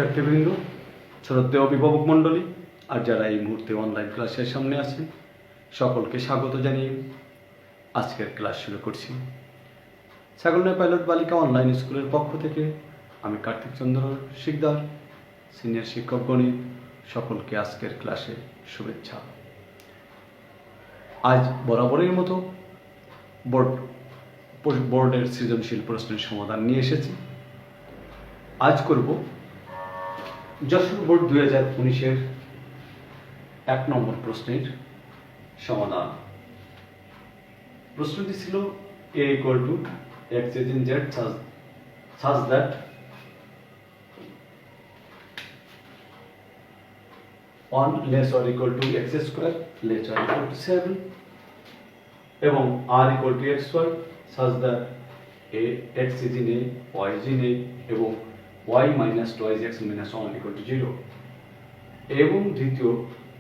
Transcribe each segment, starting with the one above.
শিক্ষার্থীবৃন্দ, শ্রদ্ধেয় অভিভাবক মণ্ডলী আর যারা এই মুহূর্তে অনলাইন ক্লাসের সামনে আছেন, সকলকে স্বাগত জানিয়ে আজকের ক্লাস শুরু করছি। ছাগলনাই পাইলট বালিকা অনলাইন স্কুলের পক্ষ থেকে আমি কার্তিক চন্দ্র শিকদার, সিনিয়র শিক্ষক গণিত, সকলকে আজকের ক্লাসে শুভেচ্ছা। আজ বরাবরের মতো বোর্ডের সৃজনশীল প্রশ্নের সমাধান নিয়ে এসেছি। আজ করব যশোর বোর্ড 2019-এর 1 নম্বর প্রশ্নের সমাধান। প্রশ্নটি ছিল a = x in z such that (1) less or equal to x square less or equal to 7 এবং r equal to xy such that x is in a, y is in a এবং y minus twice x minus 1 equal to 0 এবং দ্বিতীয়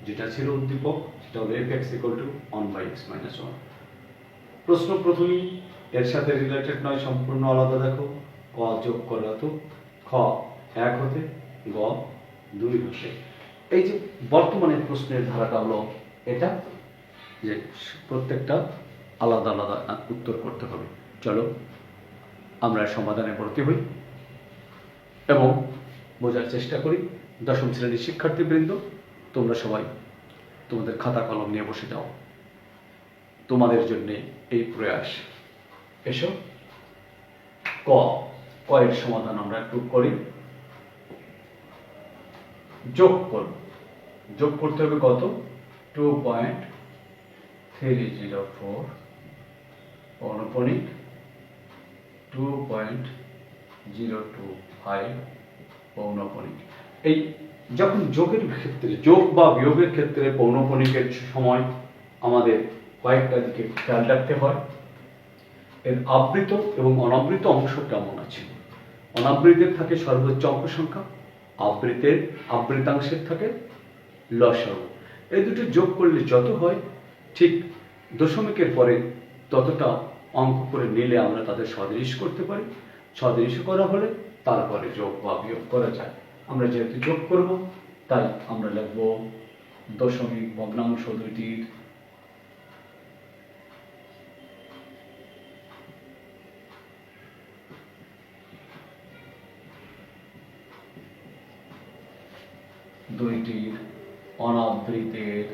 যেটা ছিল উদ্দীপক সেটা হলো f(x) equal to 1 by x minus 1। প্রশ্ন প্রথমেই এর সাথে রিলেটেড নয়, সম্পূর্ণ আলাদা। দেখো, ক যোগ করা তো খ 1 হতে, গ 2 হতে। এই যে বর্তমানে প্রশ্নের ধারাটা হলো এটা যে প্রত্যেকটা আলাদা আলাদা উত্তর করতে হবে। চলো আমরা সমাধানে ভর্তি হই এবং বোঝার চেষ্টা করি। দশম শ্রেণীর শিক্ষার্থীবৃন্দ, তোমরা সবাই তোমাদের খাতা কলম নিয়ে বসে যাও, তোমাদের জন্য এই প্রয়াস। এসো, ক এর সমাধান আমরা একটু করি। যোগ করব, যোগ করতে হবে কত? 2.304 অনুপনিক 2.025 পৌনঃপুনিক। এই যখন যোগের ক্ষেত্রে, যোগ বা বিয়োগের ক্ষেত্রে পৌনঃপুনিকের সময় আমাদের কয়েকটা দিকে খেয়াল রাখতে হয়। এর আবৃত এবং অনাবৃত অংশ কেমন আছে। অনাবৃতের থাকে সর্বোচ্চ অঙ্ক সংখ্যা, আবৃতাংশের থাকে লসাগু। এই দুটো যোগ করলে যত হয়, ঠিক দশমিকের পরে ততটা অঙ্ক করে নিলে আমরা তাদের সদৃশ করতে পারি। সদৃশ করা হলে তারপরে যোগ বা বিয়োগ করা যায়। আমরা যেহেতু যোগ করব, তাই আমরা লিখব দশমিক ভগ্নাংশ দুইটির অনাবৃতের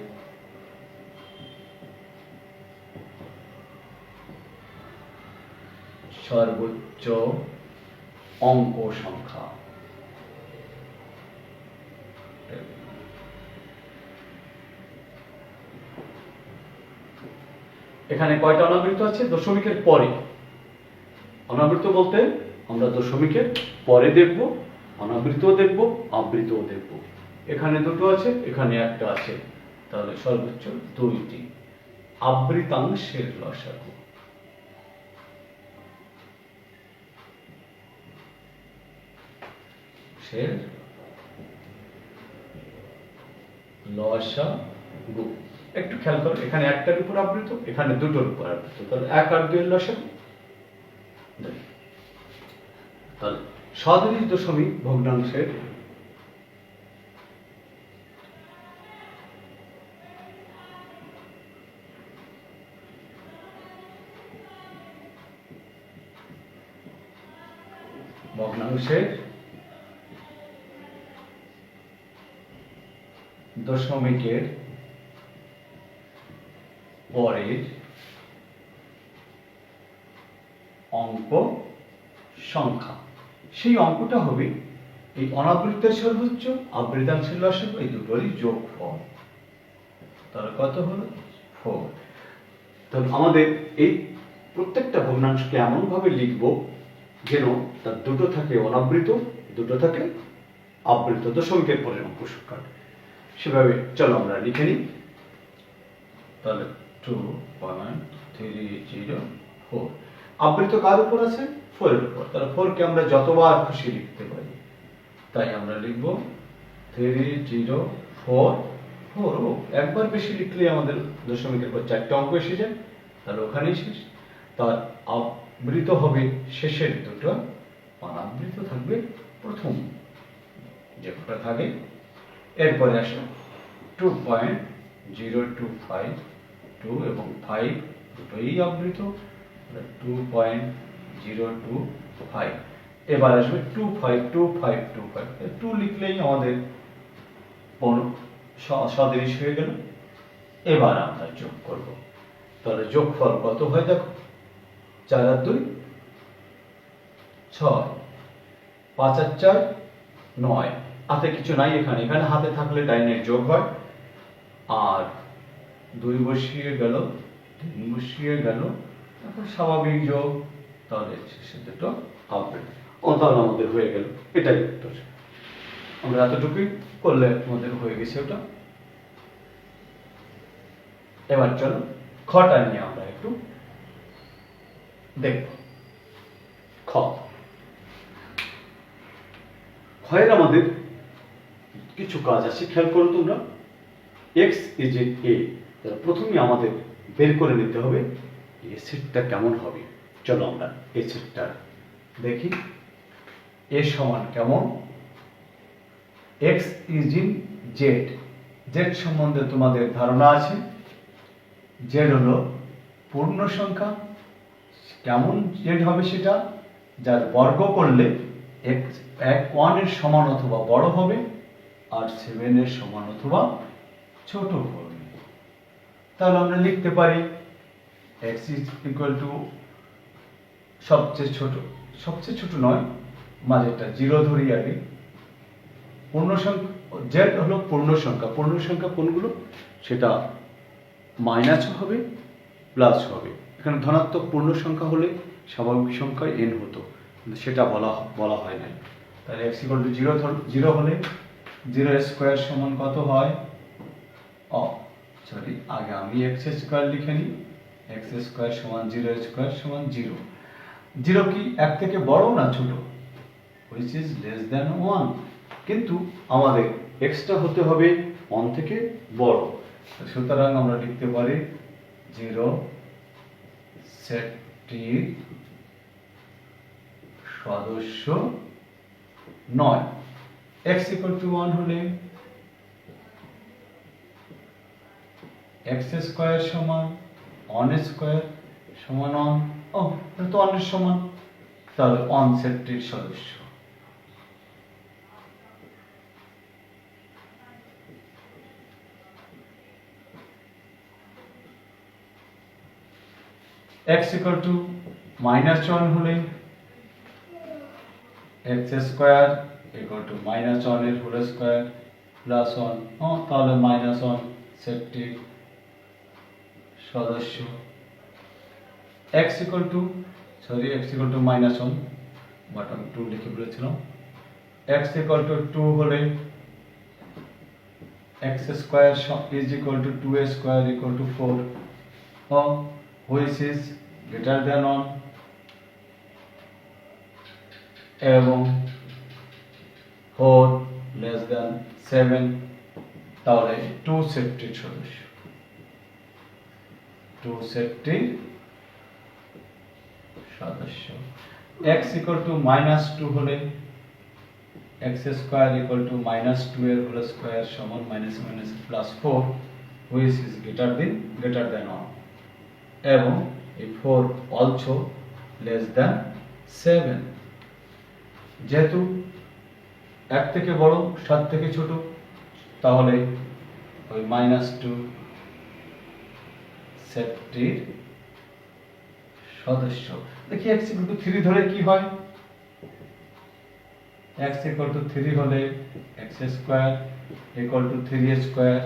সর্বোচ্চ অঙ্ক সংখ্যা। এখানে কয়টা অনাবৃত আছে? দশমিকের পরে। অনাবৃত বলতে আমরা দশমিকের পরে দেখব, অনাবৃতও দেখব, আবৃতও দেখব। এখানে দুটো আছে, এখানে একটা আছে, তাহলে সর্বোচ্চ 2টি আবৃতাংশের লসাগু। লসাগু একটু খেয়াল করো, এখানে একটার উপর আবৃত, এখানে দুটোর উপর আবৃত, তাহলে 1 আর 2 এর লসাগু। তাহলে সদৃশ দশমিক ভগ্নাংশের দশমিকের পরের অঙ্ক সংখ্যা। সেই অঙ্কটা হবে এই অনাবৃতের সর্বোচ্চ, আবৃতাংশের লসাগু, এই দুটোরই যোগফল। তাহলে কত হলো? 4। তাহলে আমাদের এই প্রত্যেকটা ভগ্নাংশকে এমন ভাবে লিখব যেন তার দুটো থাকে অনাবৃত, দুটো থাকে আবৃত, দশমিকের পরের অঙ্ক সংখ্যা। সেভাবে চলো আমরা লিখে নিই। তাহলে 2.304 আবৃত কার উপর আছে? 4 এর উপর। তাহলে 4 কে আমরা যতবার খুশি লিখতে পারি, তাই আমরা লিখব 304। একবার বেশি লিখলে আমাদের দশমিকের পর 4টে অঙ্ক এসে যায়, তাহলে ওখানেই শেষ। তার আবৃত হবে শেষের দুটো, অনাবৃত থাকবে প্রথম যোগফল থাকে। এরপরে আসে 2.0252 এবং 5 দুটোই আবৃত, 2.025। এবার আসবে 252525, 2 লিখলেই আমাদের সদৃশ হয়ে গেল। এবার আমরা যোগ করব, তাহলে যোগফল কত হয় দেখো, 4 আর 2 6, 5 আর 4 9, হাতে কিছু নাই এখানে, এখানে হাতে থাকলে ডাইনে যোগ হয়, আর 2 বসিয়ে গেল, 3 বসিয়ে গেল, এখন স্বাভাবিক যোগ, তাহলে শেষে দুটো হবে। তাহলে আমাদের হয়ে গেল, এটাই উত্তর। আমরা এতটুকুই করলে আমাদের হয়ে গেছে ওটা। এবার চলো খটা নিয়ে আমরা একটু দেখব। ক্ষয়ের আমাদের কিছু কাজ আছে, খেয়াল করো তোমরা। x ইজ এ, তাহলে প্রথমে আমাদের বের করে নিতে হবে এ সেটটা কেমন হবে। চলো আমরা এ সেটটা দেখি। এ সমান কেমন, x is in Z, Z সম্বন্ধে তোমাদের ধারণা আছে। জেড হলো পূর্ণ সংখ্যা, কেমন জেড হবে সেটা, যার বর্গ করলে 1 এর সমান অথবা বড় হবে, আর 7 এর সমান অথবা ছোট হবে। তাহলে আমরা লিখতে পারি x is equal to সবচেয়ে ছোট নয়, মাঝেরটা 0 ধরি আগে। পূর্ণ সংখ্যা z হলো পূর্ণ সংখ্যা, পূর্ণ সংখ্যা কোনগুলো, সেটা মাইনাস হবে প্লাস হবে। এখানে ধনাত্মক পূর্ণ সংখ্যা হলে স্বাভাবিক সংখ্যায় n হতো, কিন্তু সেটা বলা হয় না। তাহলে x equal to 0 হলে 0 স্কয়ার সমান কত হয়, আগে আমি x স্কয়ার লিখে নিই। x স্কয়ার সমান 0 স্কয়ার সমান 0। 0 কি 1 থেকে বড় না ছোট, which is less than 1, কিন্তু আমাদের x টা হতে হবে 1 থেকে বড়। সুতরাং আমরা লিখতে পারি 0 সেটটির সদস্য নয়। x equal to 1 হলে x স্কয়ার সমান 1 স্কয়ার সমান 1, এটা তো 1 এর সমান, তাহলে 1 সেটটির সদস্য। x equal to -1 হলে x স্কয়ার equal to -1 এর হোল স্কয়ার প্লাস 1, তাহলে -1 সেটটির সদস্য। x equal to -1, বাট আমি 2 লিখে বলেছিলাম। x equal to 2 হলে x square is equal to 2a square equal to 4, which is greater than 1, এবং 4 less than 7, তাহলে 2 সেটটির সদস্য। 2 সেটটির সদস্য। x equal to -2 হলে x স্কয়ার equal to -2 এর হোল স্কয়ার সমান -4, which is greater than 1, এবং এই 4 also less than 7। যেহেতু 1 থেকে বড় 7 থেকে ছোট, তাহলে ওই -2 সেটটির সদস্য। দেখি x equal to 3 ধরে কি হয়। x equal to 3 হলে x square equal to 3a square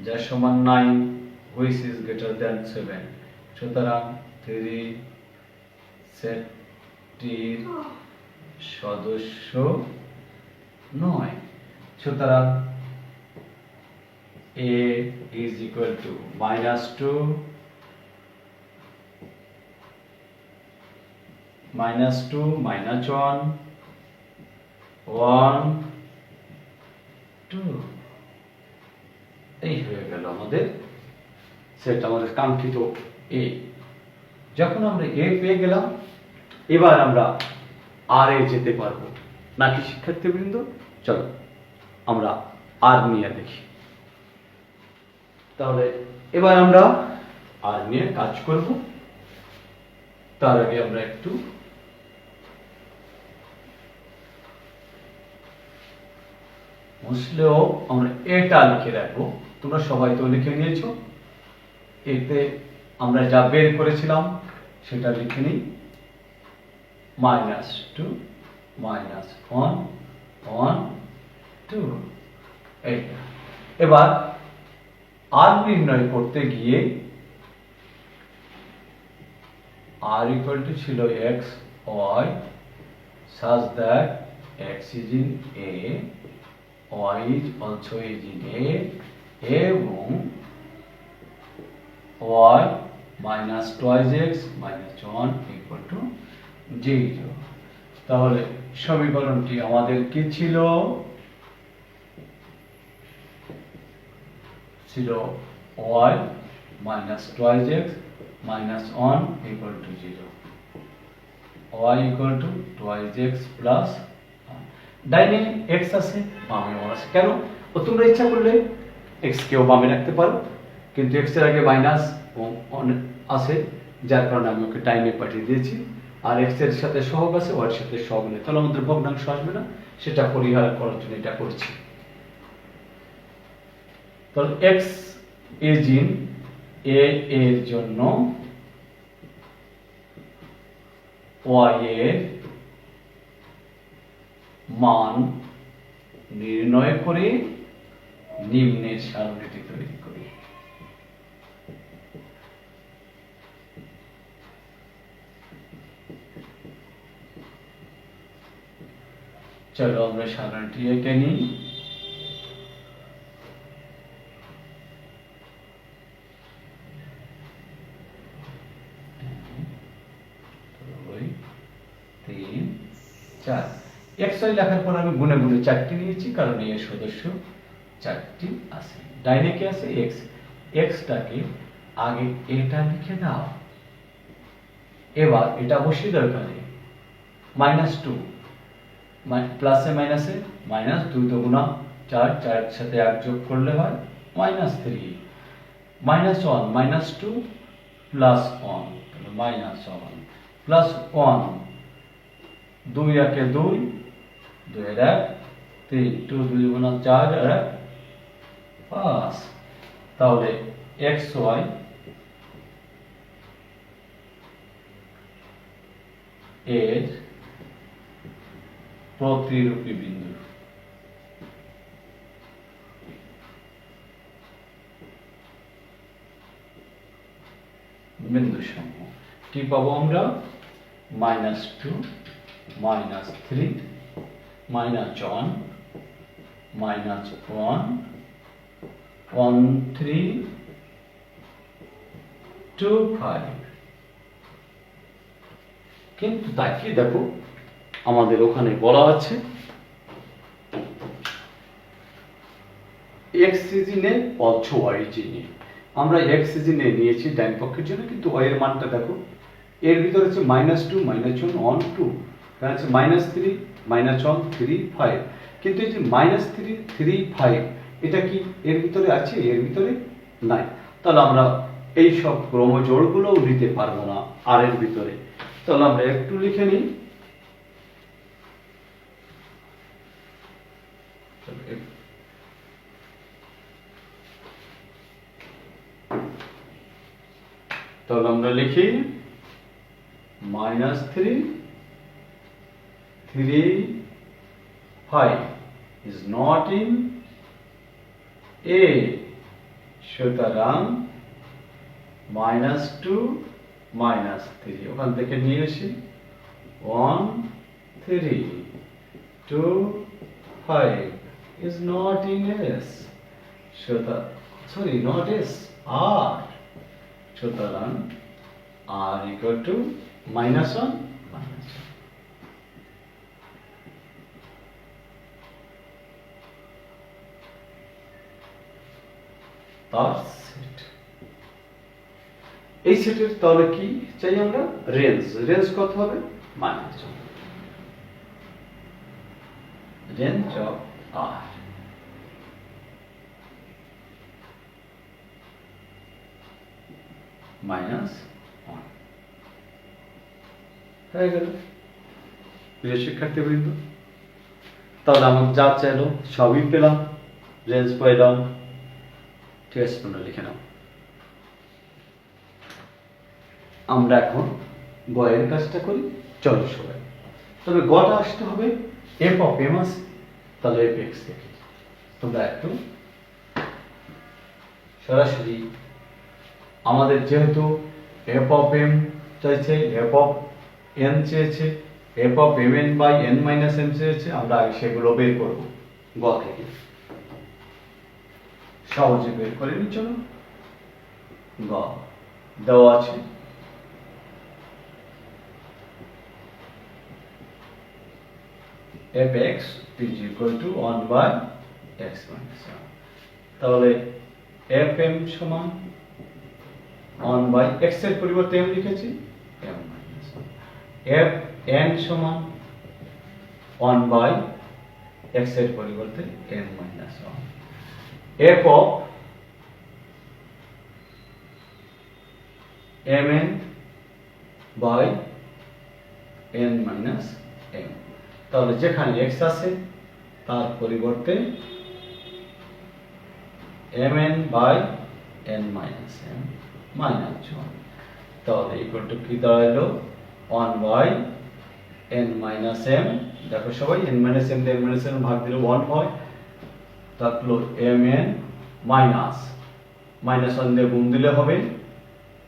যার সমান 9, which is greater than 7। সুতরাং 3 সেটটির সদস্য নয়। সুতরাং a is equal to -2 -1 1 2, এই হয়ে গেল আমাদের সেটা, আমাদের কাঙ্ক্ষিত a। যখন আমরা a পেয়ে গেলাম, এবার আমরা আর এ যেতে পারবো নাকি শিক্ষার্থীবৃন্দ? চলো আমরা আর নিয়ে দেখি। তাহলে এবার আমরা আর নিয়ে কাজ করব। তার আগে আমরা একটু মুছলেও আমরা এটা লিখে রাখবো। তোমরা সবাই তো লিখে নিয়েছো। এতে আমরা যা বের করেছিলাম সেটা লিখে নিই, -2 -1 1 2। এইটা এবার আর নির্ণয় করতে গিয়ে r equal to ছিল x y such that x is in a, y is also is in a, এবং y minus twice x minus 1 equal to 0। তাহলে সমীকরণটি আমাদের কি ছিল? ছিল y minus twice x minus 1 equal to 0, y equal to twice x plus 1। ডাইনে x আছে, বামে 1 আছে। কেন? ও তোমরা ইচ্ছা করলে x কেও বামে রাখতে পারো, কিন্তু x এর আগে মাইনাস 1 আছে, যার কারণে আমি ওকে ডাইনে পাঠিয়ে দিয়েছি। আর x এর সাথে সহগ আছে, y এর সাথে সহগ নেই, তাহলে আমাদের ভগ্নাংশ আসবে না, সেটা পরিহার করার জন্য এটা করছি। তাহলে x is in a এর জন্য y এর মান নির্ণয় করে নিম্নের সারণীটি তৈরি করি। চলো আমরা সারণীটি এঁকে নিই। xy লেখার পর আমি গুণে গুণে 4টি নিয়েছি, কারণ এর সদস্য 4টি আছে। ডাইনে কি আছে? x। xটাকে আগে এটা লিখে দাও, এবার এটা বসিয়ে দাও এখানে। -2 প্লাসে মাইনাসে মাইনাস 2 দুগুণা 4, 4 এর সাথে 8 যোগ করলে হয় -3, -1 -2 প্লাস 1 -1 প্লাস 1, 2 একে 2, 2 এর 1, 3, 2 2 গুণা 4 আর 1 5। তাহলে xy এর প্রতিরূপী বিন্দু সমূহ কি পাবো আমরা? -2 -3 -1 -1 1 3 2 5। কিন্তু তাকিয়ে দেখো, আমাদের ওখানে বলা আছে x is in a also y is in a। আমরা x is in a নিয়েছি ডান পক্ষের জন্য, কিন্তু y এর মানটা দেখো, এর ভিতরে আছে -2 -1 1 2, এখানে আছে -3 -1 3 5। কিন্তু এই যে -3 3 5 এটা কি এর ভিতরে আছে? এর ভিতরে নাই। তাহলে আমরা এই সব ক্রমজোড়গুলোও নিতে পারবো না আর এর ভিতরে। তাহলে আমরা একটু লিখে নিই। তাহলে আমরা লিখি -3 3 5 is not in A, সুতরাং -2 -3 ওখান থেকে নিয়ে আসি, 1 3 2 5 is not in S, sorry not S, R, সুতরাং R equal to -1 -1। তার সেট, এই সেটের তাহলে কি চাই আমরা? রেঞ্জ। রেঞ্জ কত হবে? -1, রেঞ্জ অফ R। মাইনাস 1 হয়ে গেল। প্রিয় শিক্ষার্থীবৃন্দ, তাহলে আমার যা চাইলো সবই পেলাম, রেঞ্জ পেলাম। ঠিক আছে, তোমরা লিখে নাও। আমরা এখন গয়ের কাজটা করি, চলো সবাই। তবে গটা আসতে হবে এফ অফ এম আছে, তাহলে এফ এক্স থেকে তোমরা একটু সরাসরি আমাদের যেহেতু এফ অফ এম চাইছে, এফ অফ এন চেয়েছে, F of M N by N minus N চেয়েছে, আমরা আগে সেগুলো বের করব গ থেকে। সহজে বের করে নি, চলো। গ দেওয়া আছে F x is equal to 1 by x minus 1। তাহলে এফ এম সমান 1 বাই এক্স এর পরিবর্তে এম লিখেছি, এম মাইনাস 1। এফ এন সমান 1 বাই এক্স এর পরিবর্তে N minus 1। F of M N by N minus M. তাহলে যেখানে এক্স আছে তার পরিবর্তে M N by N minus M minus 1। তাহলে ইকুয়াল টু কি দাঁড়ালো 1 বাই এন মাইনাস এম। দেখো সবাই এন মাইনাস এম দিয়ে এন মাইনাস এম ভাগ দিলে 1 হয়, থাকলো এম এন মাইনাস 1 দিয়ে গুণ দিলে হবে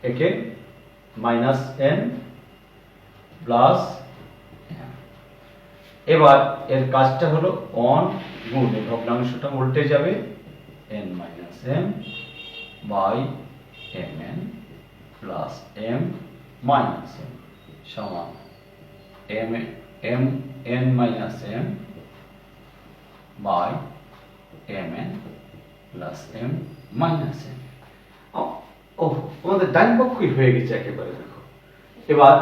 একে মাইনাস এন প্লাস। এবার এর কাজটা হলো 1 গুণ এই ভগ্নাংশটা উল্টে যাবে n minus m by mn plus m minus m সমান m minus m by mn plus m minus m। ও আমাদের ডান পক্ষই হয়ে গেছে একেবারে। দেখো এবার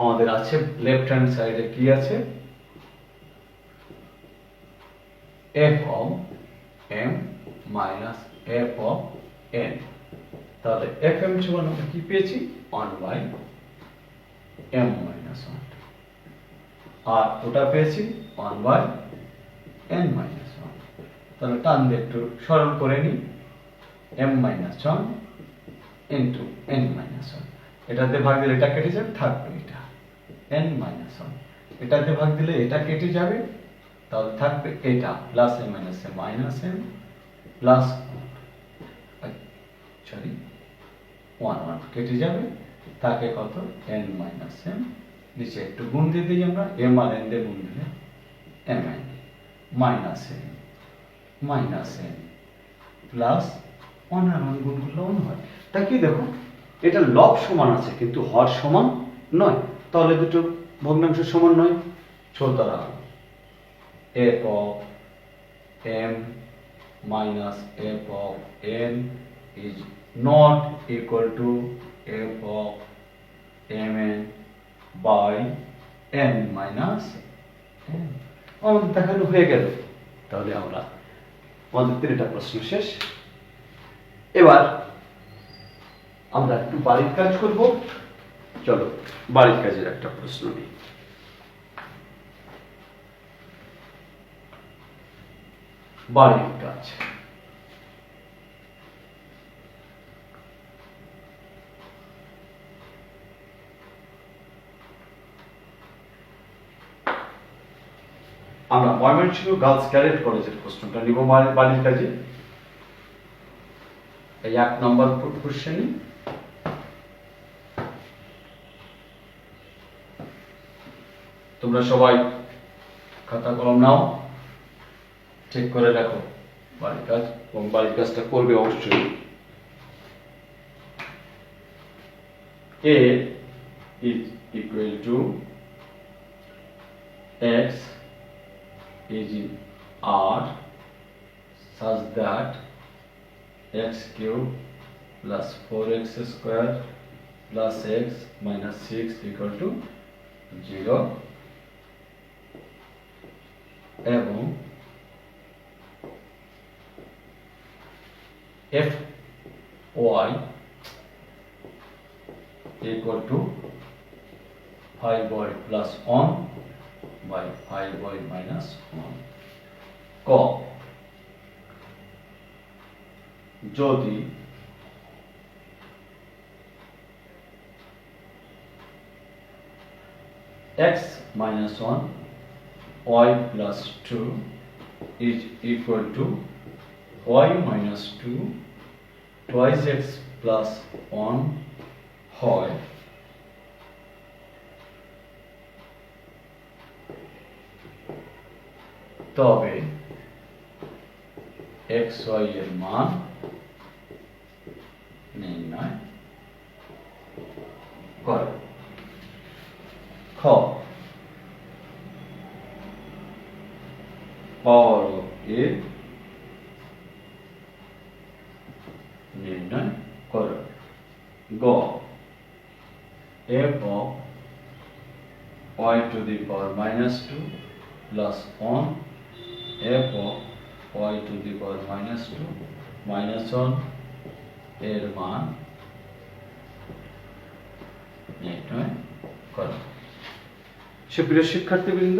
আমাদের আছে লেফট হ্যান্ড সাইডে কি আছে, f of m minus f of n। তাহলে fm সমান আমরা কি পেয়েছি 1 বাই m মাইনাস 1, আর ওটা পেয়েছি 1 বাই n মাইনাস 1। তাহলে টান দিয়ে একটু সরল করে নিই, m minus 1 into n minus 1। এটাতে ভাগ দিলে এটা কেটে যাবে, থাকবে এটা n মাইনাস 1। এটাতে ভাগ দিলে এটা কেটে যাবে, তাহলে থাকবে এটা plus M minus M minus M plus sorry 1 1 কেটে যাবে, থাকে কত n মাইনাস এম। নিচে একটু গুণ দিয়ে দিই আমরা, m আর n দিয়ে গুণ দিলে m n minus n plus 1 আর 1 গুণ করলে 1 হয়। তা কি দেখো এটা লব সমান আছে কিন্তু হর সমান নয়, তাহলে দুটো ভগ্নাংশ সমান নয়। সুতরাং f of m minus f of n is not equal to f of mn by n minus n। আমাদের দেখানো হয়ে গেল। তাহলে আমরা আমাদের 3টা প্রশ্ন শেষ। এবার আমরা একটু বাড়ির কাজ করব। চলো বাড়ির কাজের একটা প্রশ্ন নিই। বাড়ির কাজ আমরা ময়মনসিংহ গার্লস ক্যাডেট কলেজের প্রশ্নটা নিব বাড়ির কাজে। এই 1 নম্বর কোশ্চেন। তোমরা সবাই খাতা কলম নাও, ঠিক করে রাখো বাড়ির কাজ, এবং বাড়ির কাজটা করবে অবশ্যই। a is equal to x is in R such that x cube plus 4x square plus x minus 6 equal to 0 এবং f y equal to 5y plus 1 by 5y minus 1 ক যদি x minus 1 y plus 2 is equal to y minus 2 twice x plus 1 হয় তবে xy এর মান নির্ণয় করো খ পাওয়ার অফ a নির্ণয় করো গ f of y to the power minus 2 plus 1 f of y to the power minus 2 minus 1 এর মান নির্ণয় করো সুপ্রিয় শিক্ষার্থীবৃন্দ,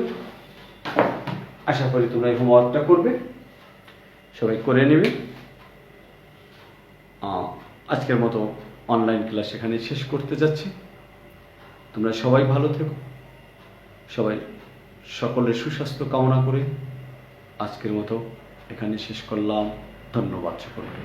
আশা করি তোমরা এই হোমওয়ার্কটা করবে, সবাই করে নেবে। আজকের মতো অনলাইন ক্লাস এখানে শেষ করতে যাচ্ছি। তোমরা সবাই ভালো থেকো, সবাই সকলের সুস্বাস্থ্য কামনা করে আজকের মতো এখানে শেষ করলাম। ধন্যবাদ সকলকে।